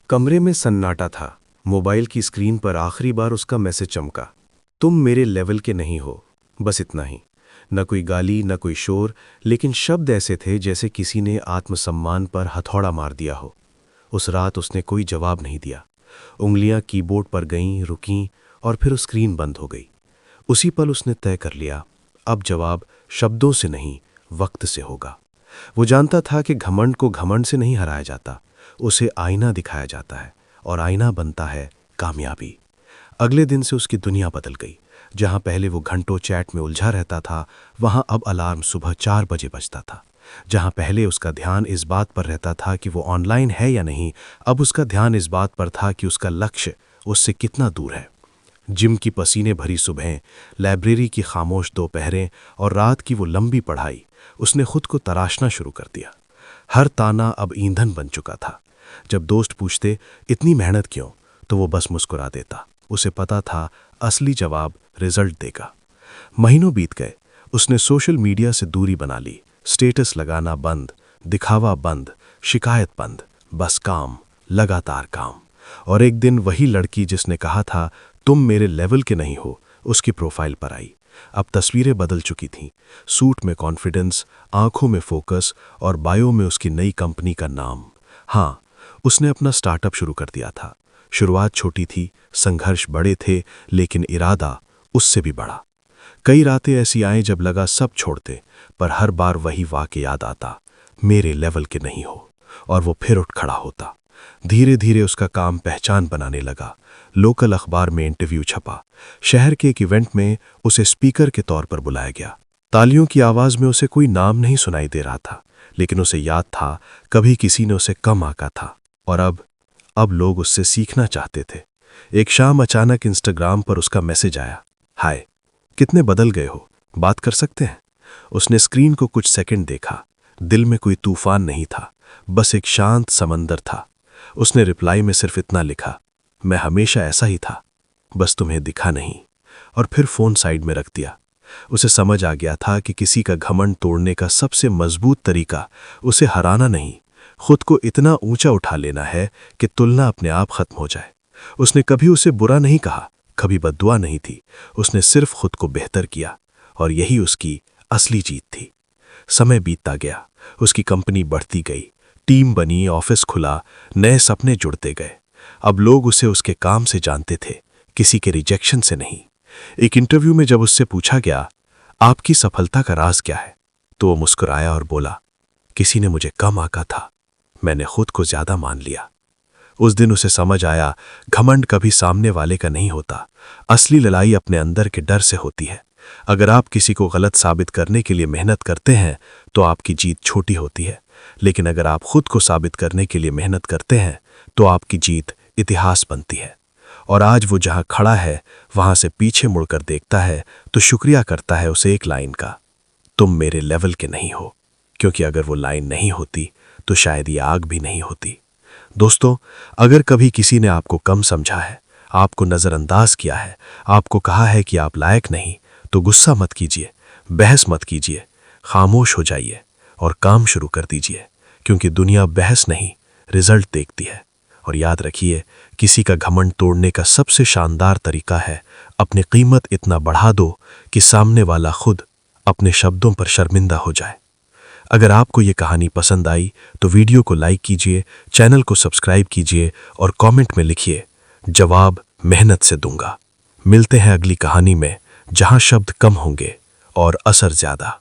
कमरे में सन्नाटा था। मोबाइल की स्क्रीन पर आखिरी बार उसका मैसेज चमका, तुम मेरे लेवल के नहीं हो। बस इतना ही। न कोई गाली, न कोई शोर, लेकिन शब्द ऐसे थे जैसे किसी ने आत्मसम्मान पर हथौड़ा मार दिया हो। उस रात उसने कोई जवाब नहीं दिया। उंगलियां कीबोर्ड पर गईं, रुकीं, और फिर स्क्रीन बंद हो गई। उसी पल उसने तय कर लिया, अब जवाब शब्दों से नहीं, वक्त से होगा। वो जानता था कि घमंड को घमंड से नहीं हराया जाता, उसे आईना दिखाया जाता है, और आईना बनता है कामयाबी। अगले दिन से उसकी दुनिया बदल गई। जहां पहले वो घंटों चैट में उलझा रहता था, वहां अब अलार्म सुबह 4 बजे बजता था। जहां पहले उसका ध्यान इस बात पर रहता था कि वो ऑनलाइन है या नहीं, अब उसका ध्यान इस बात पर था कि उसका लक्ष्य उससे कितना दूर है। जिम की पसीने भरी सुबहें, लाइब्रेरी की खामोश दोपहरें और रात की वो लंबी पढ़ाई, उसने खुद को तराशना शुरू कर दिया। हर ताना अब ईंधन बन चुका था। जब दोस्त पूछते इतनी मेहनत क्यों, तो वो बस मुस्कुरा देता। उसे पता था असली जवाब रिजल्ट देगा। महीनों बीत गए। उसने सोशल मीडिया से दूरी बना ली। स्टेटस लगाना बंद, दिखावा बंद, शिकायत बंद, बस काम, लगातार काम। और एक दिन वही लड़की जिसने कहा था तुम मेरे लेवल के नहीं हो, उसकी प्रोफाइल पर आई। अब तस्वीरें बदल चुकी थीं। सूट में कॉन्फिडेंस, आंखों में फोकस, और बायो में उसकी नई कंपनी का नाम। हाँ, उसने अपना स्टार्टअप शुरू कर दिया था। शुरुआत छोटी थी, संघर्ष बड़े थे, लेकिन इरादा उससे भी बड़ा। कई रातें ऐसी आए जब लगा सब छोड़ते, पर हर बार वही वाक़या याद आता, मेरे लेवल के नहीं हो, और वो फिर उठ खड़ा होता। धीरे धीरे उसका काम पहचान बनाने लगा। लोकल अखबार में इंटरव्यू छपा। शहर के एक इवेंट में उसे स्पीकर के तौर पर बुलाया गया। तालियों की आवाज़ में उसे कोई नाम नहीं सुनाई दे रहा था, लेकिन उसे याद था कभी किसी ने उसे कम आंका था, और अब लोग उससे सीखना चाहते थे। एक शाम अचानक इंस्टाग्राम पर उसका मैसेज आया, हाय, कितने बदल गए हो, बात कर सकते हैं। उसने स्क्रीन को कुछ सेकंड देखा। दिल में कोई तूफान नहीं था, बस एक शांत समंदर था। उसने रिप्लाई में सिर्फ इतना लिखा, मैं हमेशा ऐसा ही था, बस तुम्हें दिखा नहीं, और फिर फोन साइड में रख दिया। उसे समझ आ गया था कि किसी का घमंड तोड़ने का सबसे मजबूत तरीका उसे हराना नहीं, खुद को इतना ऊंचा उठा लेना है कि तुलना अपने आप खत्म हो जाए। उसने कभी उसे बुरा नहीं कहा, कभी बद्दुआ नहीं थी। उसने सिर्फ खुद को बेहतर किया, और यही उसकी असली जीत थी। समय बीतता गया, उसकी कंपनी बढ़ती गई, टीम बनी, ऑफिस खुला, नए सपने जुड़ते गए। अब लोग उसे उसके काम से जानते थे, किसी के रिजेक्शन से नहीं। एक इंटरव्यू में जब उससे पूछा गया, आपकी सफलता का राज क्या है, तो वो मुस्कुराया और बोला, किसी ने मुझे कम आंका था, मैंने खुद को ज्यादा मान लिया। उस दिन उसे समझ आया, घमंड कभी सामने वाले का नहीं होता, असली लड़ाई अपने अंदर के डर से होती है। अगर आप किसी को गलत साबित करने के लिए मेहनत करते हैं तो आपकी जीत छोटी होती है, लेकिन अगर आप खुद को साबित करने के लिए मेहनत करते हैं तो आपकी जीत इतिहास बनती है। और आज वो जहां खड़ा है, वहां से पीछे मुड़कर देखता है तो शुक्रिया करता है उसे एक लाइन का, तुम मेरे लेवल के नहीं हो, क्योंकि अगर वो लाइन नहीं होती तो शायद ये आग भी नहीं होती। दोस्तों, अगर कभी किसी ने आपको कम समझा है, आपको नज़रअंदाज किया है, आपको कहा है कि आप लायक नहीं, तो गुस्सा मत कीजिए, बहस मत कीजिए, खामोश हो जाइए और काम शुरू कर दीजिए, क्योंकि दुनिया बहस नहीं, रिजल्ट देखती है। और याद रखिए, किसी का घमंड तोड़ने का सबसे शानदार तरीका है अपनी कीमत इतना बढ़ा दो कि सामने वाला खुद अपने शब्दों पर शर्मिंदा हो जाए। अगर आपको ये कहानी पसंद आई तो वीडियो को लाइक कीजिए, चैनल को सब्सक्राइब कीजिए और कमेंट में लिखिए, जवाब मेहनत से दूंगा। मिलते हैं अगली कहानी में, जहां शब्द कम होंगे और असर ज्यादा।